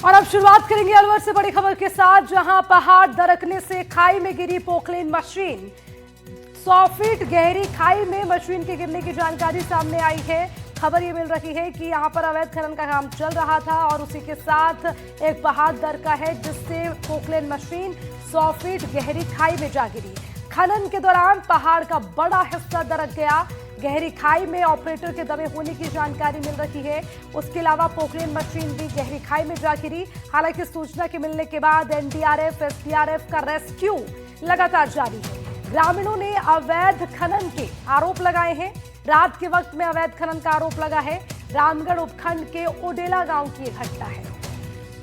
और अब शुरुआत करेंगे अलवर से बड़ी खबर के साथ, जहां पहाड़ दरकने से खाई में गिरी पोकलेन मशीन। 100 फीट गहरी खाई में मशीन के गिरने की जानकारी सामने आई है। खबर ये मिल रही है कि यहां पर अवैध खनन का काम चल रहा था और उसी के साथ एक पहाड़ दरका है, जिससे पोकलेन मशीन 100 फीट गहरी खाई में जा गिरी। खनन के दौरान पहाड़ का बड़ा हिस्सा दरक गया। गहरी खाई में ऑपरेटर के दबे होने की जानकारी मिल रही है। उसके अलावा पोकलेन मशीन भी गहरी खाई में जा गिरी। हालांकि सूचना के मिलने के बाद एनडीआरएफ, एसडीआरएफ का रेस्क्यू लगातार जारी है। ग्रामीणों ने अवैध खनन के आरोप लगाए हैं। रात के वक्त में अवैध खनन का आरोप लगा है। रामगढ़ उपखंड के ओडेला गांव की यह घटना है।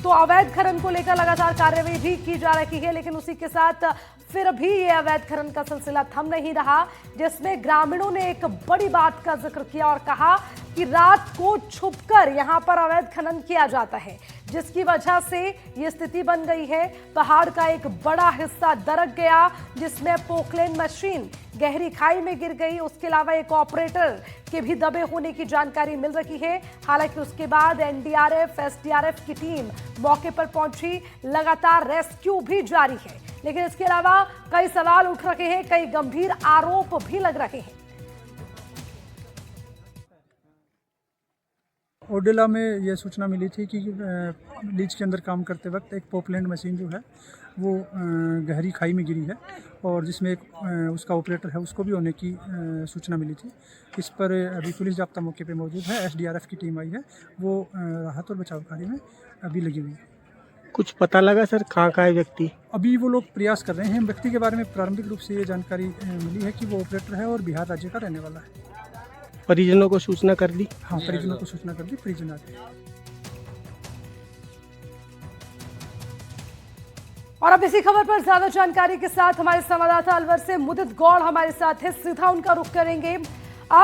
तो अवैध खनन को लेकर लगातार कार्रवाई भी की जा रही है, लेकिन उसी के साथ फिर भी ये अवैध खनन का सिलसिला थम नहीं रहा, जिसमें ग्रामीणों ने एक बड़ी बात का जिक्र किया और कहा कि रात को छुपकर यहां पर अवैध खनन किया जाता है, जिसकी वजह से ये स्थिति बन गई है। पहाड़ का एक बड़ा हिस्सा दरक गया, जिसमें पोकलेन मशीन गहरी खाई में गिर गई। उसके अलावा एक ऑपरेटर के भी दबे होने की जानकारी मिल रही है। हालांकि उसके बाद एनडीआरएफ, एसडीआरएफ की टीम मौके पर पहुंची। लगातार रेस्क्यू भी जारी है, लेकिन इसके अलावा कई सवाल उठ रहे हैं, कई गंभीर आरोप भी लग रहे हैं। ओडेला में यह सूचना मिली थी कि लीज के अंदर काम करते वक्त एक पोकलेन मशीन जो है वो गहरी खाई में गिरी है, और जिसमें एक उसका ऑपरेटर है, उसको भी होने की सूचना मिली थी। इस पर अभी पुलिस जाब्ता मौके पे मौजूद है। एसडीआरएफ की टीम आई है, वो राहत और बचाव कार्य में अभी लगी हुई है। कुछ पता लगा सर कहाँ का है व्यक्ति? अभी वो लोग प्रयास कर रहे हैं। व्यक्ति के बारे में प्रारंभिक रूप से ये जानकारी मिली है कि वो ऑपरेटर है और बिहार राज्य का रहने वाला है। परिजनों को सूचना कर दी? हाँ, परिजनों को सूचना कर दी। परिजन आ गए। और अब इसी खबर पर ज्यादा जानकारी के साथ हमारे संवाददाता अलवर से मुदित गौड़ हमारे साथ है। सीधा उनका रुख करेंगे।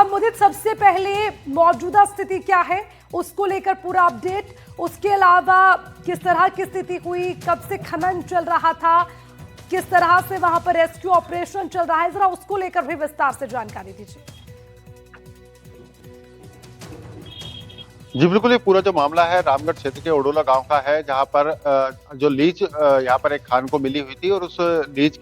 मुदित, सबसे पहले मौजूदा स्थिति क्या है, उसको लेकर पूरा अपडेट। उसके अलावा किस तरह की स्थिति हुई, कब से खनन चल रहा था, किस तरह से वहां पर रेस्क्यू ऑपरेशन चल रहा है, जरा उसको लेकर भी विस्तार से जानकारी दीजिए। जी बिल्कुल, ये पूरा जो मामला है रामगढ़ क्षेत्र के ओडोला गांव का है, जहां पर जो लीज यहाँ पर एक खान को मिली हुई थी, और उस लीज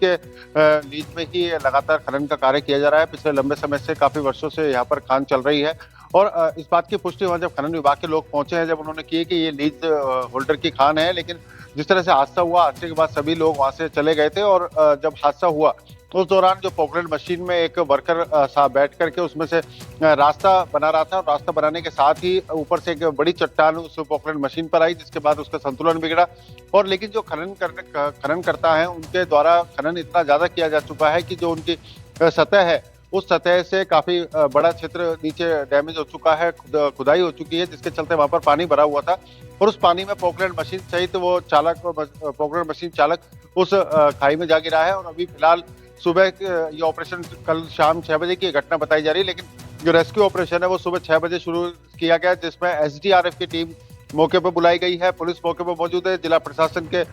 में ही लगातार खनन का कार्य किया जा रहा है। पिछले लंबे समय से, काफी वर्षों से यहाँ पर खान चल रही है। और इस बात की पुष्टि वहां जब खनन विभाग के लोग पहुंचे हैं, जब उन्होंने की कि ये लीज होल्डर की खान है, लेकिन जिस तरह से हादसा हुआ, हादसे के बाद सभी लोग वहां से चले गए थे। और जब हादसा हुआ तो उस दौरान जो पोकलेन मशीन में एक वर्कर साहब बैठ करके उसमें से रास्ता बना रहा था, और रास्ता बनाने के साथ ही ऊपर से एक बड़ी चट्टान उस पोकलेन मशीन पर आई, जिसके बाद उसका संतुलन बिगड़ा। और लेकिन जो खनन करता है, उनके द्वारा खनन इतना ज्यादा किया जा चुका है कि जो उनकी सतह है, उस सतह से काफी बड़ा क्षेत्र नीचे डैमेज हो चुका है, खुदाई हो चुकी है, जिसके चलते वहां पर पानी भरा हुआ था। और उस पानी में पोकलेन मशीन सहित वो पोकलेन मशीन चालक उस खाई में जा गिरा है। और अभी फिलहाल सुबह ये ऑपरेशन कल शाम 6 बजे की घटना बताई जा रही है, लेकिन जो रेस्क्यू ऑपरेशन है वो सुबह 6 बजे शुरू किया गया, जिसमें एसडीआरएफ की टीम मौके पर बुलाई गई है। पुलिस मौके पर मौजूद है, जिला प्रशासन के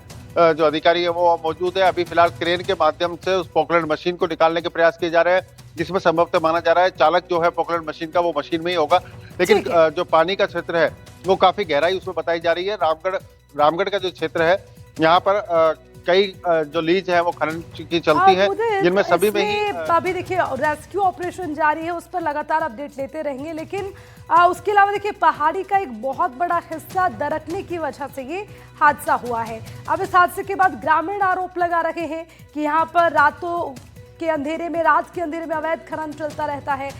जो अधिकारी है वो मौजूद है। अभी फिलहाल क्रेन के माध्यम से उस पोकलेन मशीन को निकालने के प्रयास किए जा रहे हैं, जिसमें संभवतः माना जा रहा है चालक जो है पोकलेन मशीन का, वो मशीन में ही होगा। लेकिन जो पानी का क्षेत्र है वो काफी गहराई उसमें बताई जा रही है। रामगढ़ का जो क्षेत्र है, यहाँ पर कई जो लीज है वो खनन की चलती है, जिनमें सभी में ही अभी देखिए रेस्क्यू ऑपरेशन जारी है, उस पर लगातार अपडेट लेते रहेंगे। लेकिन उसके अलावा देखिए पहाड़ी का एक बहुत बड़ा हिस्सा दरकने की वजह से ये हादसा हुआ है। अब इस हादसे के बाद ग्रामीण आरोप लगा रहे हैं कि यहाँ पर रात के अंधेरे में अवैध खनन चलता रहता है।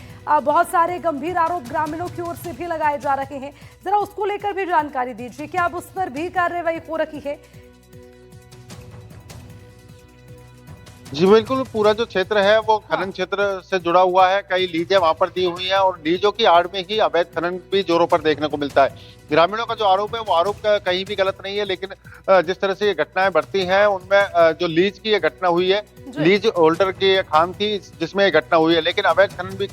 बहुत सारे गंभीर आरोप ग्रामीणों की ओर से भी लगाए जा रहे हैं। जरा उसको लेकर भी जानकारी दीजिए कि अब उस पर भी कार्रवाई हो रही है। जी बिल्कुल, पूरा जो क्षेत्र है वो खनन क्षेत्र से जुड़ा हुआ है। कई लीजें वहां पर दी हुई हैं, और लीजों की आड़ में ही अवैध खनन भी जोरों पर देखने को मिलता है। ग्रामीणों का जो आरोप है वो आरोप कहीं भी गलत नहीं है, लेकिन जिस तरह से ये घटनाएं बढ़ती हैं, उनमें जो लीज की ये घटना हुई है, लीज होल्डर की खान थी जिसमें ये घटना हुई है, लेकिन अवैध खनन भी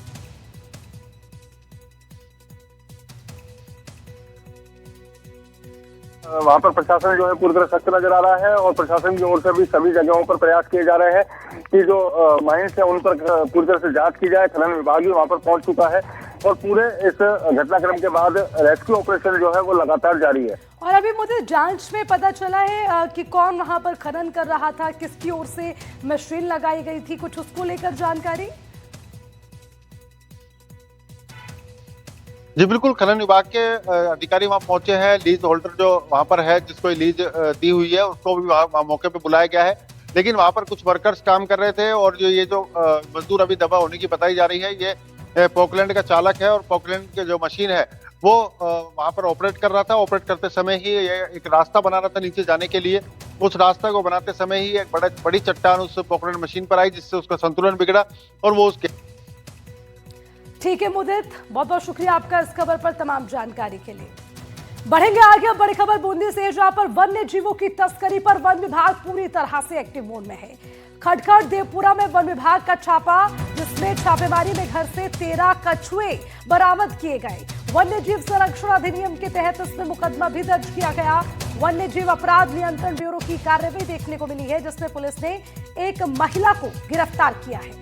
वहाँ पर प्रशासन जो है पूरी तरह सख्त नजर आ रहा है, और प्रशासन की ओर से भी सभी जगहों पर प्रयास किए जा रहे हैं कि जो माइंस है उन पर पूरी तरह से जांच की जाए। खनन विभाग भी वहाँ पर पहुंच चुका है। और पूरे इस घटनाक्रम के बाद रेस्क्यू ऑपरेशन जो है वो लगातार जारी है। और अभी मुझे जांच में पता चला है कि कौन वहां पर खनन कर रहा था, किसकी ओर से मशीन लगाई गई थी, कुछ उसको लेकर जानकारी। जी बिल्कुल, खनन विभाग के अधिकारी वहां पहुंचे हैं। लीज होल्डर जो वहां पर है, जिसको लीज दी हुई है, उसको भी वहां मौके पे बुलाया गया है। लेकिन वहां पर कुछ वर्कर्स काम कर रहे थे और जो मजदूर अभी दबा होने की बताई जा रही है, ये पोकलैंड का चालक है और पोकलैंड की जो मशीन है वो वहां पर ऑपरेट कर रहा था। ऑपरेट करते समय ही ये एक रास्ता बना रहा था नीचे जाने के लिए। उस रास्ता को बनाते समय ही एक बड़ी चट्टान उस पोकलैंड मशीन पर आई, जिससे उसका संतुलन बिगड़ा और वो उसके। ठीक है मुदित, बहुत बहुत शुक्रिया आपका इस खबर पर तमाम जानकारी के लिए। बढ़ेंगे आगे, अब बड़ी खबर बूंदी से, जहां पर वन्य जीवों की तस्करी पर वन विभाग पूरी तरह से एक्टिव मोड में है। खटखट देवपुरा में वन विभाग का छापा, जिसमें छापेमारी में घर से 13 कछुए बरामद किए गए। वन्य जीव संरक्षण अधिनियम के तहत इसमें मुकदमा भी दर्ज किया गया। वन्य जीव अपराध नियंत्रण ब्यूरो की कार्रवाई देखने को मिली है, जिसमें पुलिस ने एक महिला को गिरफ्तार किया है।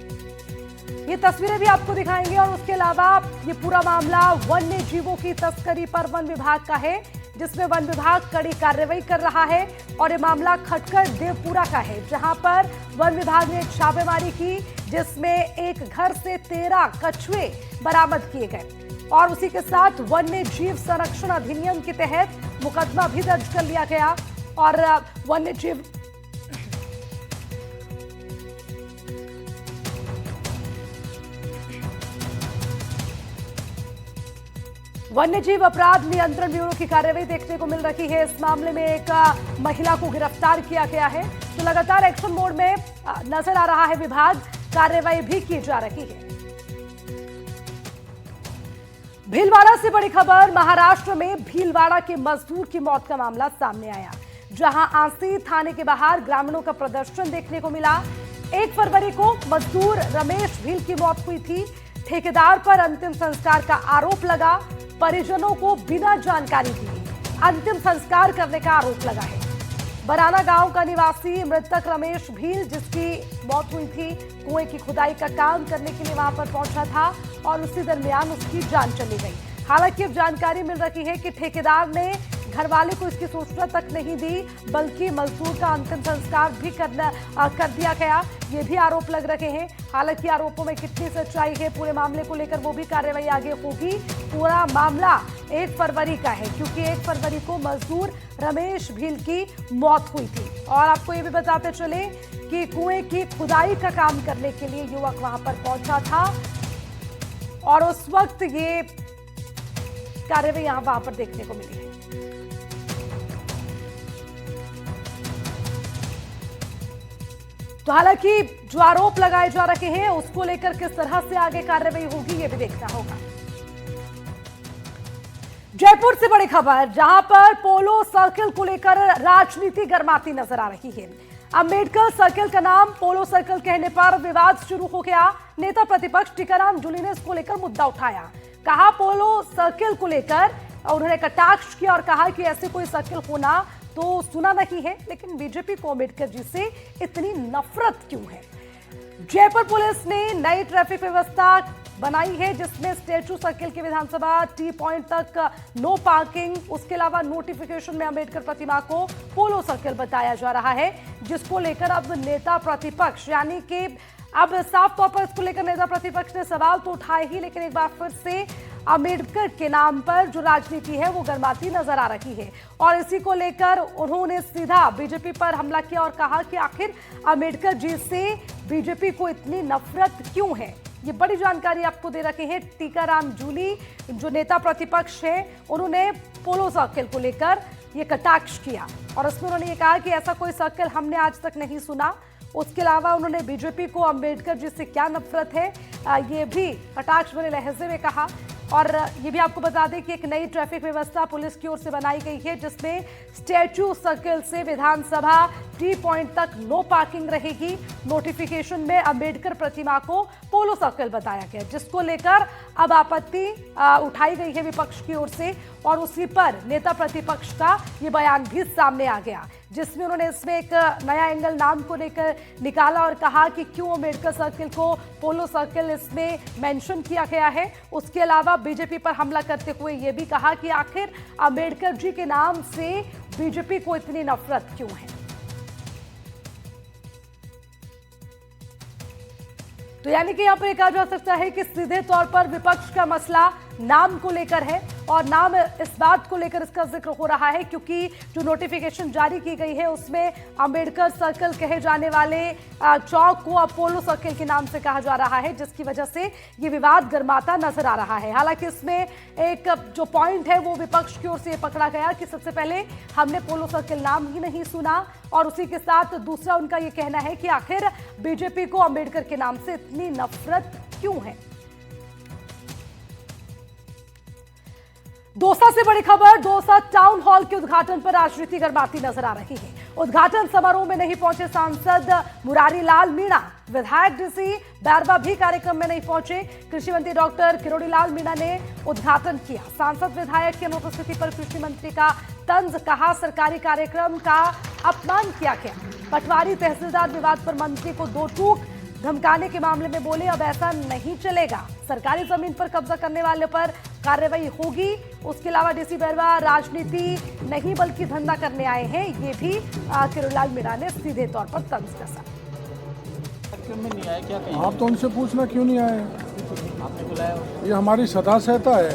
ये तस्वीरें भी आपको दिखाएंगे। और उसके अलावा ये पूरा मामला वन्य जीवों की तस्करी पर वन विभाग का है, जिसमें वन विभाग कड़ी कार्रवाई कर रहा है। और ये मामला खटखट देवपुरा का है, जहां पर वन विभाग ने छापेमारी की, जिसमें एक घर से 13 कछुए बरामद किए गए। और उसी के साथ वन्य जीव संरक्षण अधिनियम के तहत मुकदमा भी दर्ज कर लिया गया। और वन्यजीव अपराध नियंत्रण ब्यूरो की कार्रवाई देखने को मिल रही है। इस मामले में एक महिला को गिरफ्तार किया गया है। तो लगातार एक्शन मोड में नजर आ रहा है विभाग, कार्रवाई भी की जा रही है। भीलवाड़ा से बड़ी खबर, महाराष्ट्र में भीलवाड़ा के मजदूर की मौत का मामला सामने आया, जहां आंसी थाने के बाहर ग्रामीणों का प्रदर्शन देखने को मिला। 1 फरवरी को मजदूर रमेश भील की मौत हुई थी। ठेकेदार पर अंतिम संस्कार का आरोप लगा। परिजनों को बिना जानकारी दिए अंतिम संस्कार करने का आरोप लगा है। बराना गांव का निवासी मृतक रमेश भील, जिसकी मौत हुई थी, कुएं की खुदाई का काम करने के लिए वहां पर पहुंचा था और उसी दरमियान उसकी जान चली गई। हालांकि अब जानकारी मिल रही है कि ठेकेदार ने घर वाले को इसकी सूचना तक नहीं दी, बल्कि मजदूर का अंतिम संस्कार भी कर दिया गया। ये भी आरोप लग रहे हैं। हालांकि आरोपों में कितनी सच्चाई है, पूरे मामले को लेकर वो भी कार्रवाई आगे होगी। पूरा मामला 1 फरवरी का है, क्योंकि 1 फरवरी को मजदूर रमेश भील की मौत हुई थी। और आपको ये भी बताते चले कि कुएं की खुदाई का काम करने के लिए युवक वहां पर पहुंचा था और उस वक्त ये कार्रवाई वहां पर देखने को मिली है। तो हालांकि जो आरोप लगाए जा रहे हैं, उसको लेकर किस तरह से आगे कार्रवाई होगी, ये भी देखना होगा। जयपुर से बड़ी खबर, जहां पर पोलो सर्किल को लेकर राजनीति गर्माती नजर आ रही है। अंबेडकर सर्किल का नाम पोलो सर्किल कहने पर विवाद शुरू हो गया। नेता प्रतिपक्ष टीकाराम जूली ने इसको लेकर मुद्दा उठाया। कहा पोलो सर्किल को लेकर उन्होंने कटाक्ष किया और कहा कि ऐसे कोई सर्किल होना तो सुना नहीं है, लेकिन बीजेपी को अम्बेडकर जी से इतनी नफरत क्यों है। जयपुर पुलिस ने नई ट्रैफिक व्यवस्था बनाई है, जिसमें स्टैचू सर्किल के विधानसभा टी पॉइंट तक नो पार्किंग, उसके अलावा नोटिफिकेशन में अम्बेडकर प्रतिमा को पोलो सर्किल बताया जा रहा है, जिसको लेकर अब नेता प्रतिपक्ष, यानी कि अब साफ तौर पर इसको लेकर नेता प्रतिपक्ष ने सवाल तो उठाए ही, लेकिन एक बार फिर से अम्बेडकर के नाम पर जो राजनीति है वो गर्माती नजर आ रही है। और इसी को लेकर उन्होंने सीधा बीजेपी पर हमला किया और कहा कि आखिर अम्बेडकर जी से बीजेपी को इतनी नफरत क्यों है। ये बड़ी जानकारी आपको दे रखे हैं टीकाराम जूली, जो नेता प्रतिपक्ष है। उन्होंने पोलो सर्किल को लेकर ये कटाक्ष किया और उसमें उन्होंने ये कहा कि ऐसा कोई सर्किल हमने आज तक नहीं सुना। उसके अलावा उन्होंने बीजेपी को अम्बेडकर जी से क्या नफरत है, ये भी कटाक्ष भरे लहजे में कहा। और ये भी आपको बता दें कि एक नई ट्रैफिक व्यवस्था पुलिस की ओर से बनाई गई है, जिसमें स्टैचू सर्किल से विधानसभा टी पॉइंट तक नो पार्किंग रहेगी। नोटिफिकेशन में अम्बेडकर प्रतिमा को पोलो सर्किल बताया गया, जिसको लेकर अब आपत्ति उठाई गई है विपक्ष की ओर से। और उसी पर नेता प्रतिपक्ष का ये बयान भी सामने आ गया जिसमें उन्होंने इसमें एक नया एंगल नाम को लेकर निकाला और कहा कि क्यों अम्बेडकर सर्किल को पोलो सर्किल इसमें मेंशन किया गया है। उसके अलावा बीजेपी पर हमला करते हुए यह भी कहा कि आखिर अम्बेडकर जी के नाम से बीजेपी को इतनी नफरत क्यों है। तो यानी कि यहां पर कहा जा सकता है कि सीधे तौर पर विपक्ष का मसला नाम को लेकर है और नाम इस बात को लेकर इसका जिक्र हो रहा है क्योंकि जो नोटिफिकेशन जारी की गई है उसमें अंबेडकर सर्कल कहे जाने वाले चौक को अपोलो सर्किल के नाम से कहा जा रहा है, जिसकी वजह से ये विवाद गर्माता नजर आ रहा है। हालांकि इसमें एक जो पॉइंट है वो विपक्ष की ओर से पकड़ा गया कि सबसे पहले हमने पोलो सर्किल नाम ही नहीं सुना और उसी के साथ दूसरा उनका ये कहना है कि आखिर बीजेपी को अंबेडकर के नाम से इतनी नफरत क्यों है। दौसा से बड़ी खबर, दौसा टाउन हॉल के उद्घाटन पर राजनीति गर्माती नजर आ रही है। उद्घाटन समारोह में नहीं पहुंचे सांसद मुरारी लाल मीणा, विधायक डीसी बैरवा भी कार्यक्रम में नहीं पहुंचे। कृषि मंत्री डॉक्टर किरोड़ी लाल मीणा ने उद्घाटन किया। सांसद विधायक की अनुपस्थिति पर कृषि मंत्री का तंज, कहा सरकारी कार्यक्रम का अपमान किया गया। पटवारी तहसीलदार विवाद पर मंत्री को दो टूक धमकाने के मामले में बोले अब ऐसा नहीं चलेगा, सरकारी जमीन पर कब्जा करने वाले पर कार्रवाई होगी। उसके अलावा डीसी बैरवा राजनीति नहीं बल्कि धंधा करने आए हैं, ये भी किरोड़ीलाल मीणा ने सीधे तौर पर तंज कसा। आप तो उनसे पूछना क्यों नहीं आए, आपने बुलाया? ये हमारी सदा सहता है,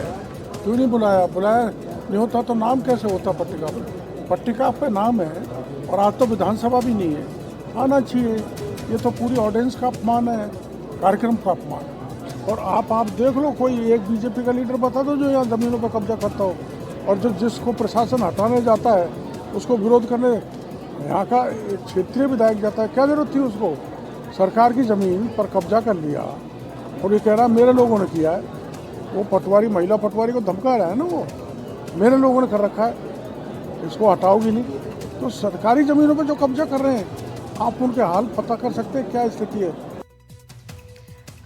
क्यों नहीं बुलाया? बुलाया नहीं होता तो नाम कैसे होता पट्टिका पे? पट्टिका पे नाम है और आज तो विधानसभा भी नहीं है, आना चाहिए। ये तो पूरी ऑडियंस का अपमान है, कार्यक्रम का अपमान। और आप देख लो, कोई एक बीजेपी का लीडर बता दो जो यहाँ ज़मीनों पर कब्जा करता हो और जो जिसको प्रशासन हटाने जाता है उसको विरोध करने यहाँ का एक क्षेत्रीय विधायक जाता है, क्या जरूरत थी उसको? सरकार की ज़मीन पर कब्जा कर लिया और ये कह रहा मेरे लोगों ने किया है। वो पटवारी, महिला पटवारी को धमका रहा है ना, वो मेरे लोगों ने कर रखा है, इसको हटाओगी नहीं। तो सरकारी ज़मीनों पर जो कब्जा कर रहे हैं आप उनके हाल पता कर सकते हैं क्या स्थिति है।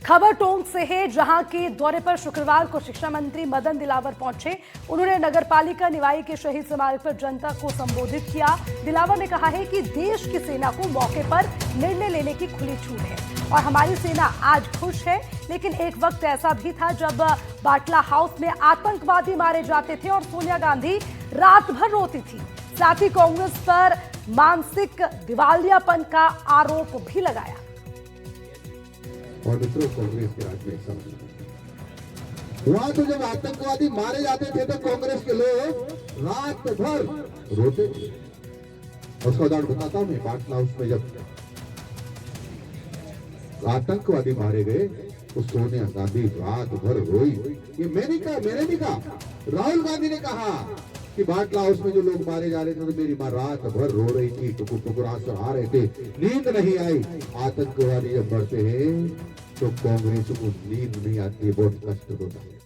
खबर टोंक से है, जहां के दौरे पर शुक्रवार को शिक्षा मंत्री मदन दिलावर पहुंचे। उन्होंने नगरपालिका निवाई के शहीद स्मारक पर जनता को संबोधित किया। दिलावर ने कहा है कि देश की सेना को मौके पर निर्णय लेने की खुली छूट है और हमारी सेना आज खुश है, लेकिन एक वक्त ऐसा भी था जब बाटला हाउस में आतंकवादी मारे जाते थे और सोनिया गांधी रात भर रोती थी। साथ ही कांग्रेस पर मानसिक दिवालियापन का आरोप भी लगाया। और मित्रों, कांग्रेस के राज में ऐसा वहां तो जब आतंकवादी मारे जाते थे तो कांग्रेस के लोग रात भर रोते थे। उसका उदाहरण बताता हूं मैं। बाटला हाउस में जब आतंकवादी मारे गए तो सोनिया गांधी रात भर रोई। ये मैंने नहीं कहा, राहुल गांधी ने कहा कि बाटला हाउस में जो लोग मारे जा रहे थे तो मेरी माँ रात भर रो रही थी, टुकुर टुकुर आंसू आ रहे थे, नींद नहीं आई। आतंकवादी जब बढ़ते हैं तो कांग्रेस को नींद नहीं आती, बहुत कष्ट होता है।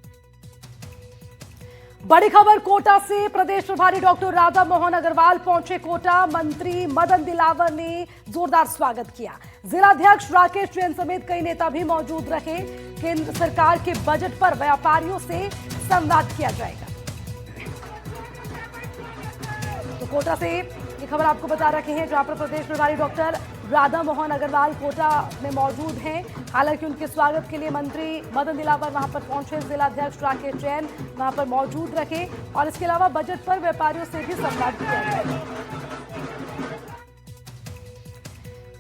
बड़ी खबर कोटा से, प्रदेश प्रभारी डॉक्टर राधा मोहन अग्रवाल पहुंचे कोटा। मंत्री मदन दिलावर ने जोरदार स्वागत किया। जिलाध्यक्ष राकेश जैन समेत कई नेता भी मौजूद रहे। केंद्र सरकार के बजट पर व्यापारियों से संवाद किया जाएगा। तो कोटा से ये खबर आपको बता रखे हैं, जहां पर प्रदेश प्रभारी डॉक्टर राधा मोहन अग्रवाल कोटा में मौजूद हैं। हालांकि उनके स्वागत के लिए मंत्री मदन दिलावर वहां पर पहुंचे, जिलाध्यक्ष राकेश जैन वहां पर मौजूद रखे और इसके अलावा बजट पर व्यापारियों से भी संवाद किया गया।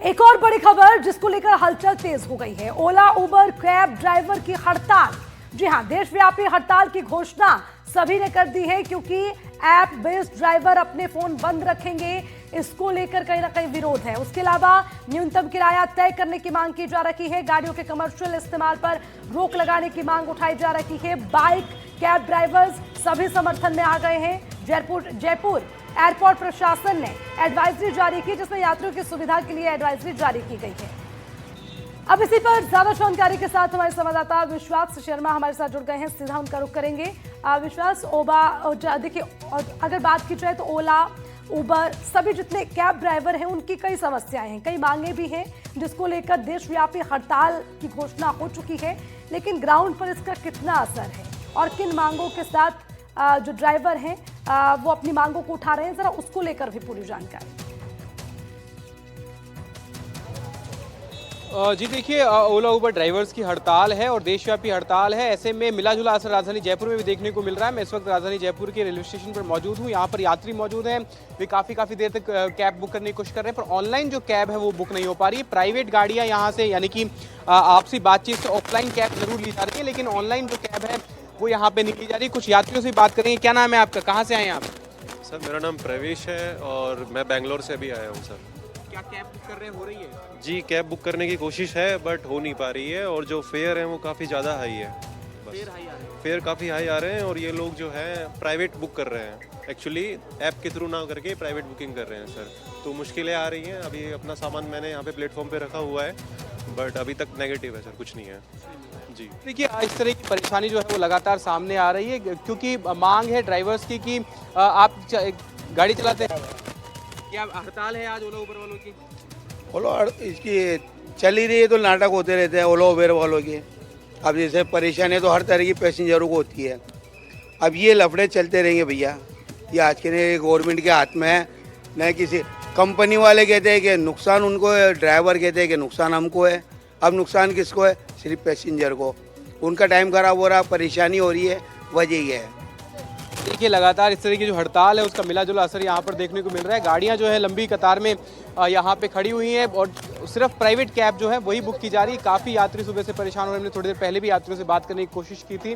एक और बड़ी खबर जिसको लेकर हलचल तेज हो गई है, ओला उबर कैब ड्राइवर की हड़ताल। जी हां, देशव्यापी हड़ताल की घोषणा सभी ने कर दी है क्योंकि ऐप बेस्ड ड्राइवर अपने फोन बंद रखेंगे, इसको लेकर कहीं ना कहीं विरोध है। उसके अलावा न्यूनतम किराया तय करने की मांग की जा रही है। गाड़ियों के कमर्शियल इस्तेमाल पर रोक लगाने की मांग उठाई जा रही है। बाइक कैब ड्राइवर्स सभी समर्थन में आ गए हैं। जयपुर एयरपोर्ट प्रशासन ने एडवाइजरी जारी की, जिसमें यात्रियों की सुविधा के लिए एडवाइजरी जारी की गई है। अब इसी पर ज्यादा जानकारी के साथ हमारे संवाददाता विश्वास शर्मा हमारे साथ जुड़ गए हैं, सीधा उनका रुख करेंगे। विश्वास, देखिए अगर बात की जाए तो ओला उबर सभी जितने कैब ड्राइवर हैं उनकी कई समस्याएं हैं, कई मांगे भी हैं, जिसको लेकर देशव्यापी हड़ताल की घोषणा हो चुकी है। लेकिन ग्राउंड पर इसका कितना असर है और किन मांगों के साथ जो ड्राइवर हैं वो अपनी मांगों को उठा रहे हैं, जरा उसको लेकर भी पूरी जानकारी। जी देखिए, ओला उबर ड्राइवर्स की हड़ताल है और देशव्यापी हड़ताल है। ऐसे में मिला जुला असर राजधानी जयपुर में भी देखने को मिल रहा है। मैं इस वक्त राजधानी जयपुर के रेलवे स्टेशन पर मौजूद हूँ। यहाँ पर यात्री मौजूद हैं, वे काफ़ी देर तक कैब बुक करने की कोशिश कर रहे हैं, पर ऑनलाइन जो कैब है वो बुक नहीं हो पा रही है। प्राइवेट गाड़ियाँ यहाँ से, यानी कि आपसी बातचीत से ऑफलाइन कैब जरूर ली जा रही है, लेकिन ऑनलाइन जो कैब है वो यहाँ पे नहीं ली जा रही। कुछ यात्रियों से बात करेंगे। क्या नाम है आपका, कहाँ से आए हैं आप? सर मेरा नाम प्रवेश है और मैं बेंगलोर से अभी आया हूँ सर। क्या कैब बुक कर रहे हो रही है? जी कैब बुक करने की कोशिश है बट हो नहीं पा रही है, और जो फेयर है वो काफ़ी ज़्यादा हाई है। फेयर काफ़ी हाई आ रहे हैं और ये लोग जो है प्राइवेट बुक कर रहे हैं, एक्चुअली ऐप के थ्रू ना करके प्राइवेट बुकिंग कर रहे हैं सर। तो मुश्किलें आ रही हैं। अभी अपना सामान मैंने यहाँ पे प्लेटफॉर्म पे रखा हुआ है बट अभी तक नेगेटिव है सर, कुछ नहीं है जी। देखिए, इस तरह की परेशानी जो है वो लगातार सामने आ रही है, क्योंकि मांग है ड्राइवर्स की कि आप गाड़ी चलाते हैं। क्या हड़ताल है आज ओला उबर वालों की? ओला इसकी चल ही रही है तो नाटक होते रहते हैं ओला उबर वालों के। अब जैसे परेशानी तो हर तरह की पैसेंजरों को होती है। अब ये लफड़े चलते रहेंगे भैया, ये आज के ने गवर्नमेंट के हाथ में है। न किसी कंपनी वाले कहते हैं कि नुकसान उनको है, ड्राइवर कहते हैं कि नुकसान हमको है। अब नुकसान किसको है? सिर्फ पैसेंजर को। उनका टाइम खराब हो रहा, परेशानी हो रही है, वजह ये है। देखिए, लगातार इस तरह की जो हड़ताल है उसका मिला जुला असर यहाँ पर देखने को मिल रहा है। गाड़ियाँ जो है लंबी कतार में यहाँ पे खड़ी हुई हैं और सिर्फ प्राइवेट कैब जो है वही बुक की जा रही है। काफ़ी यात्री सुबह से परेशान हो रहे हैं। हमने थोड़ी देर पहले भी यात्रियों से बात करने की कोशिश की थी।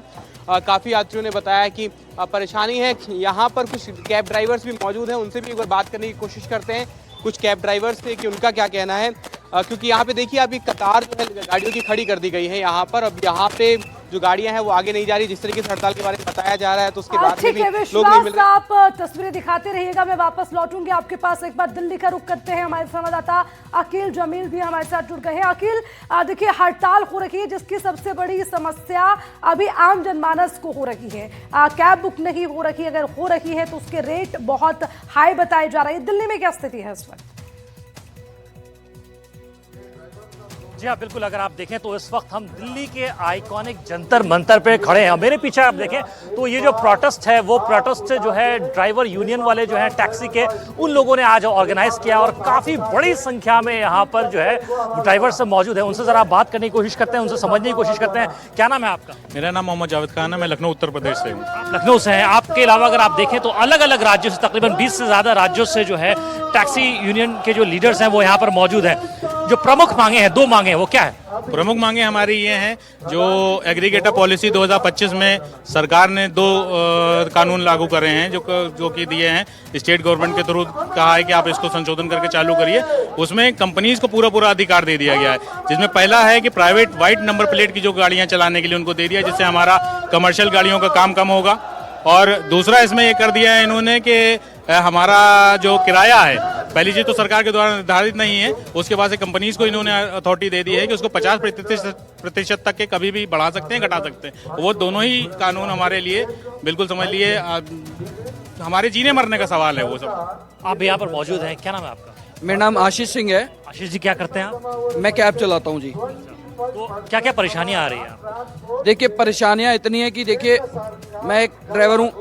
काफ़ी यात्रियों ने बताया कि परेशानी है। यहाँ पर कुछ कैब ड्राइवर्स भी मौजूद हैं, उनसे भी एक बार बात करने की कोशिश करते हैं कुछ कैब ड्राइवर्स से कि उनका क्या कहना है, क्योंकि यहाँ पे देखिए अभी कतार जो है गाड़ियों की खड़ी कर दी गई है यहाँ पर। अब यहाँ पे जो गाड़ियां हैं वो आगे नहीं जा रही, जिस तरीके से हड़ताल के बारे में बताया जा रहा है, तो उसके बाद में भी लोग नहीं मिल रहे। आप तस्वीरें दिखाते रहिएगा, मैं वापस लौटूंगी आपके पास। एक बार दिल्ली का रुख करते हैं, हमारे संवाददाता अकील जमील भी हमारे साथ जुड़ गए हैं। अकील, देखिए हड़ताल हो रही है जिसकी सबसे बड़ी समस्या अभी आम जनमानस को हो रही है। कैब बुक नहीं हो रही, अगर हो रही है तो उसके रेट बहुत हाई बताए जा रहे हैं। दिल्ली में क्या स्थिति है इस वक्त? जी हाँ, बिल्कुल। अगर आप देखें तो इस वक्त हम दिल्ली के आइकॉनिक जंतर मंतर पे खड़े हैं। मेरे पीछे आप देखें तो ये जो प्रोटेस्ट है वो प्रोटेस्ट जो है ड्राइवर यूनियन वाले जो है टैक्सी के, उन लोगों ने आज ऑर्गेनाइज किया और काफ़ी बड़ी संख्या में यहाँ पर जो है ड्राइवर से मौजूद है। उनसे ज़रा बात करने की कोशिश करते हैं, उनसे समझने की कोशिश करते हैं। क्या नाम है आपका? मेरा नाम मोहम्मद जावेद खान है, मैं लखनऊ उत्तर प्रदेश से हूँ। लखनऊ से हैं। आपके अलावा अगर आप देखें तो अलग अलग राज्यों से, तकरीबन 20 से ज़्यादा राज्यों से जो है टैक्सी यूनियन के जो लीडर्स हैं वो यहाँ पर मौजूद हैं। जो प्रमुख मांगे हैं, 2 मांगे हैं, वो क्या है? प्रमुख मांगे हमारी ये हैं, जो एग्रीगेटर पॉलिसी 2025 में सरकार ने 2 कानून लागू करे हैं जो कि दिए हैं स्टेट गवर्नमेंट के थ्रू। कहा है कि आप इसको संशोधन करके चालू करिए। उसमें कंपनीज को पूरा अधिकार दे दिया गया है, जिसमें पहला है कि प्राइवेट वाइट नंबर प्लेट की जो गाड़ियां चलाने के लिए उनको दे दिया, जिससे हमारा कमर्शियल गाड़ियों का काम कम होगा। और दूसरा इसमें ये कर दिया है इन्होंने कि हमारा जो किराया है, पहली चीज तो सरकार के द्वारा निर्धारित नहीं है, उसके बाद से कंपनीज को इन्होंने अथॉरिटी दे दी है कि उसको 50% तक के कभी भी बढ़ा सकते हैं, घटा सकते हैं। वो दोनों ही कानून हमारे लिए बिल्कुल समझ लिए हमारे जीने मरने का सवाल है वो सब। आप यहाँ पर मौजूद हैं, क्या नाम है आपका? मेरा नाम आशीष सिंह है। आशीष जी, क्या करते हैं आप? मैं कैब चलाता हूँ जी। तो क्या क्या परेशानियाँ आ रही हैं? देखिए, परेशानियाँ इतनी है कि देखिए मैं एक ड्राइवर हूँ,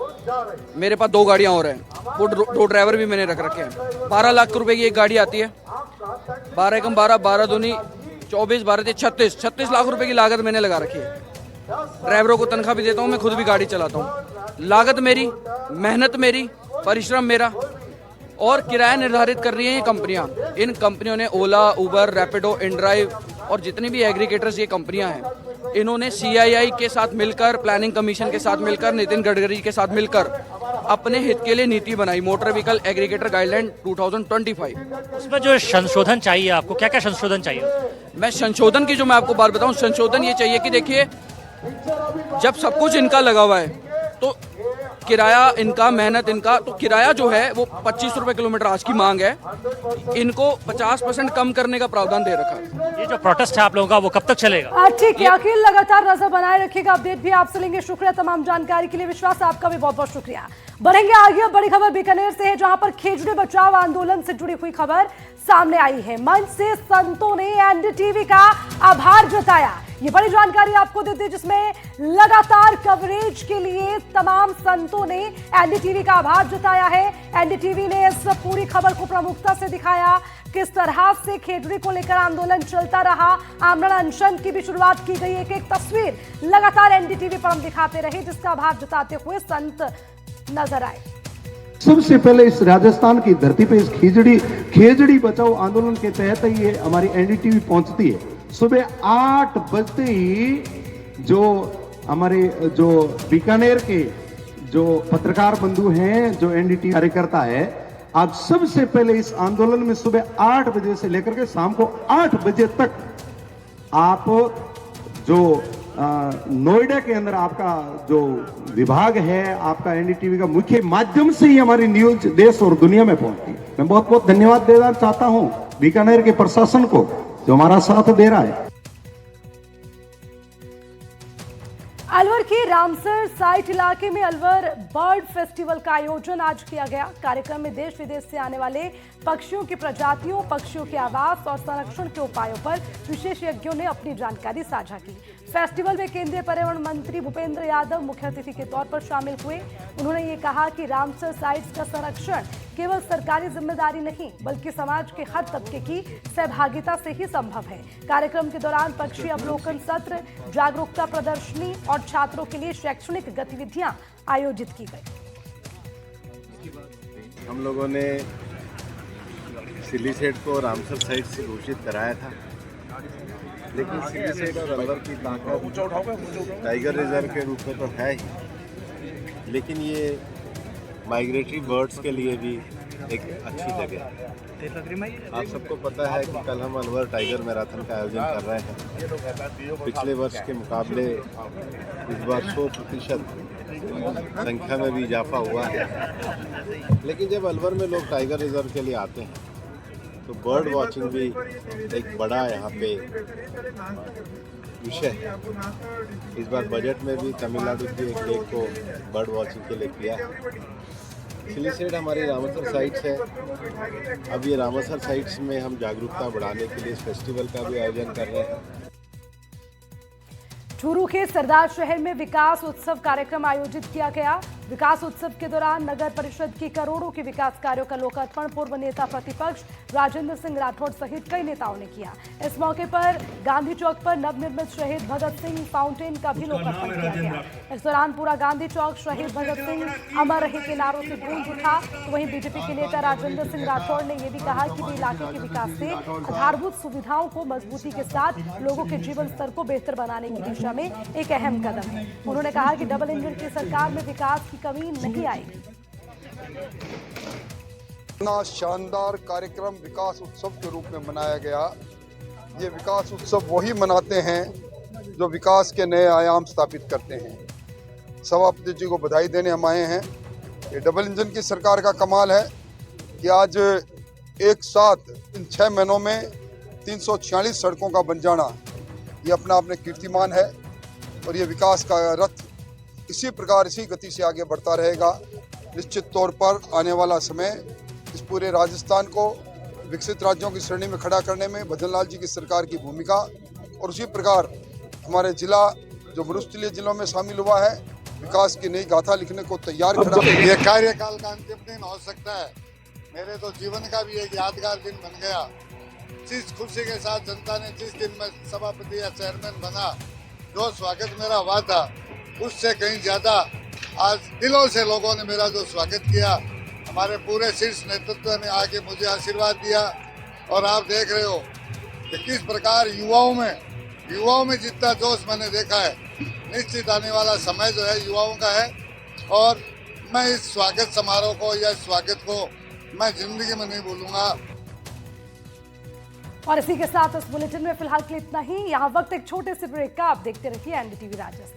मेरे पास 2 गाड़ियाँ और हैं, वो 2 ड्राइवर भी मैंने रख रखे हैं। 12 लाख रुपए की एक गाड़ी आती है, 12 कम 12, 12 दूनी 24, 12 36 लाख रुपए की लागत मैंने लगा रखी है। ड्राइवरों को तनख्वाह भी देता हूँ, मैं खुद भी गाड़ी चलाता हूँ। लागत मेरी, मेहनत मेरी, परिश्रम मेरा, और किराया निर्धारित कर रही हैं ये कंपनियां। इन कंपनियों ने ओला, उबर, रैपिडो, इनड्राइव और जितनी भी एग्रीगेटर्स ये कंपनियां हैं, इन्होंने CII के साथ मिलकर, प्लानिंग कमीशन के साथ मिलकर, नितिन गडकरी के साथ मिलकर अपने हित के लिए नीति बनाई, मोटर व्हीकल एग्रीगेटर गाइडलाइन 2025। उसमें जो संशोधन चाहिए आपको, क्या क्या संशोधन चाहिए? मैं संशोधन की जो मैं आपको बात बताऊं, संशोधन ये चाहिए कि देखिए जब सब कुछ इनका लगा हुआ है तो किराया इनका, मेहनत इनका, तो किराया जो है वो 25 रुपए किलोमीटर आज की मांग है, इनको 50% कम करने का प्रावधान दे रखा है। ये जो प्रोटेस्ट है आप लोगों का वो कब तक चलेगा? ठीक है अकील, लगातार नजर बनाए रखिएगा, अपडेट भी आपसे लेंगे। शुक्रिया तमाम जानकारी के लिए। विश्वास, आपका भी बहुत बहुत शुक्रिया। बढ़ेंगे आगे। अब बड़ी खबर बीकानेर से है, जहां पर खेजड़े बचाओ आंदोलन से जुड़ी हुई खबर सामने आई है। मंच से संतों ने NDTV का आभार जताया। ये बड़ी जानकारी आपको देते हैं, जिसमें लगातार कवरेज के लिए तमाम संतों ने NDTV का आभार जताया है। NDTV ने इस पूरी खबर को प्रमुखता से दिखाया। किस तरह से खेजड़ी को लेकर आंदोलन चलता रहा, आमरण अनशन की भी शुरुआत की गई। एक एक तस्वीर लगातार एनडीटीवी पर हम दिखाते रहे, जिसका आभार जताते हुए संत नजर आए। सबसे पहले इस राजस्थान की धरती पे इस खेजड़ी बचाओ आंदोलन के तहत ये हमारी एनडीटीवी पहुंचती है। सुबह 8 बजते ही जो हमारे जो बीकानेर के जो पत्रकार बंधु हैं, जो एनडीटीवी कार्यकर्ता है, आज सबसे पहले इस आंदोलन में सुबह 8 बजे से लेकर के शाम को 8 बजे तक आप जो नोएडा के अंदर आपका जो विभाग है, आपका एनडीटीवी का मुख्य माध्यम से ही हमारी न्यूज देश और दुनिया में पहुंचती है। मैं बहुत बहुत धन्यवाद देना चाहता हूं बीकानेर के प्रशासन को जो हमारा साथ दे रहा है। अलवर के रामसर साइट इलाके में अलवर बर्ड फेस्टिवल का आयोजन आज किया गया। कार्यक्रम में देश विदेश से आने वाले पक्षियों की प्रजातियों, पक्षियों के आवास और संरक्षण के उपायों पर विशेषज्ञों ने अपनी जानकारी साझा की। फेस्टिवल में केंद्रीय पर्यावरण मंत्री भूपेंद्र यादव मुख्य अतिथि के तौर पर शामिल हुए। उन्होंने ये कहा कि रामसर साइट्स का संरक्षण केवल सरकारी जिम्मेदारी नहीं, बल्कि समाज के हर तबके की सहभागिता से ही संभव है। कार्यक्रम के दौरान पक्षी अवलोकन सत्र, जागरूकता प्रदर्शनी और छात्रों के लिए शैक्षणिक गतिविधियां आयोजित की गई। हम लोगों ने सिलीसेट को रामसर साइट से घोषित कराया था, लेकिन सिलीसेट और अलवर की ताकत टाइगर रिजर्व के रूप में तो है ही, लेकिन ये माइग्रेटरी बर्ड्स के लिए भी एक अच्छी जगह है। आप सबको पता है कि कल हम अलवर टाइगर मैराथन का आयोजन कर रहे हैं। पिछले वर्ष के मुकाबले इस बार 100% संख्या में भी इजाफा हुआ है। लेकिन जब अलवर में लोग टाइगर रिजर्व के लिए आते हैं तो बर्ड वॉचिंग भी एक बड़ा यहाँ पे विषय है। इस बार बजट में भी तमिलनाडु की एक लेक को बर्ड वॉचिंग के लिए किया है। सिलीसेट हमारी रामसर साइट्स है। अब ये रामसर साइट्स में हम जागरूकता बढ़ाने के लिए इस फेस्टिवल का भी आयोजन कर रहे हैं। चूरू के सरदार शहर में विकास उत्सव कार्यक्रम आयोजित किया गया। विकास उत्सव के दौरान नगर परिषद की करोड़ों के विकास कार्यों का लोकार्पण पूर्व नेता प्रतिपक्ष राजेंद्र सिंह राठौड़ सहित कई नेताओं ने किया। इस मौके पर गांधी चौक पर नवनिर्मित शहीद भगत सिंह फाउंटेन का भी लोकार्पण किया गया। इस दौरान पूरा गांधी चौक शहीद भगत सिंह अमर रहे के नारों से गूंज उठा। तो वहीं बीजेपी के नेता राजेंद्र सिंह राठौड़ ने यह भी कहा कि वे इलाके के विकास से आधारभूत सुविधाओं को मजबूती के साथ लोगों के जीवन स्तर को बेहतर बनाने की दिशा में एक अहम कदम है। उन्होंने कहा कि डबल इंजन की सरकार में विकास की कमी नहीं आएगी। इतना शानदार कार्यक्रम विकास उत्सव के रूप में मनाया गया। ये विकास उत्सव वही मनाते हैं जो विकास के नए आयाम स्थापित करते हैं। सभापति जी को बधाई देने हम आए हैं। ये डबल इंजन की सरकार का कमाल है कि आज एक साथ इन 6 महीनों में 346 सड़कों का बन जाना, ये अपना अपने कीर्तिमान है। और ये विकास का रथ इसी प्रकार इसी गति से आगे बढ़ता रहेगा। निश्चित तौर पर आने वाला समय इस पूरे राजस्थान को विकसित राज्यों की श्रेणी में खड़ा करने में भजनलाल जी की सरकार की भूमिका, और उसी प्रकार हमारे जिला जो मरुस्थलीय जिलों में शामिल हुआ है विकास की नई गाथा लिखने को तैयार खड़ा। ये कार्यकाल का अंतिम दिन हो सकता है, मेरे तो जीवन का भी एक यादगार दिन बन गया। जिस खुशी के साथ जनता ने जिस दिन में सभापति या चेयरमैन बना, जो स्वागत मेरा हुआ था, उससे कहीं ज्यादा आज दिलों से लोगों ने मेरा जो स्वागत किया, हमारे पूरे शीर्ष नेतृत्व ने आके मुझे आशीर्वाद दिया। और आप देख रहे हो कि किस प्रकार युवाओं में जितना जोश मैंने देखा है। निश्चित आने वाला समय जो है युवाओं का है, और मैं इस स्वागत समारोह को या इस स्वागत को मैं जिंदगी में नहीं भूलूंगा। और इसी के साथ इस बुलेटिन में फिलहाल के लिए इतना ही। यहाँ वक्त एक छोटे से ब्रेक का, आप देखते रहिए एनडीटीवी राजस्थान।